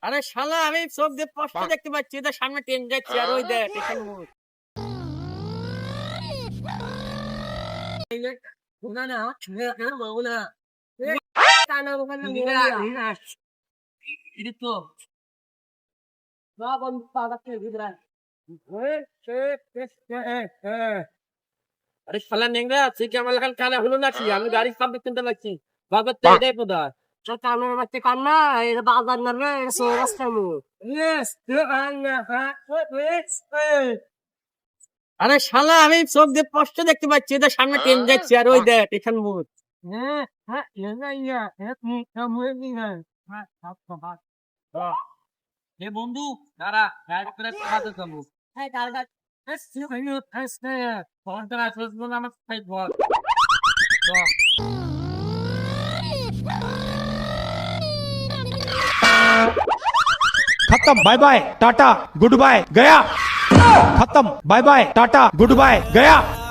আরে শালা আমি চোখ দিয়ে স্পষ্ট দেখতে পাচ্ছি এটা সামনে ট্রেন যাচ্ছে আর ওই দেখ এখানে মোড় না না না কানা ওখানে এটা তো বাবা পাগাতে ভিতরে আরে শালা নেংরা আছে কি আমার লাগান কানা হলো নাকি আমি গাড়ি সামনে কিনতে লাগছি বাবা তো এটাই পদা কানের বাচ্চা কান্না এটা বাজার না রে রাস্তা মু আরে শালা আমি চোখ দিয়ে স্পষ্ট দেখতে পাচ্ছি এটা সামনে ট্রেন যাচ্ছে আর ওই দেখ এখানে মোড় হে বন্ধু দাঁড়া গাড়ি করে পাঠাতে যাবো হ্যাঁ গাড়ি खत्म bye bye tata goodbye गया खत्म bye bye tata goodbye गया।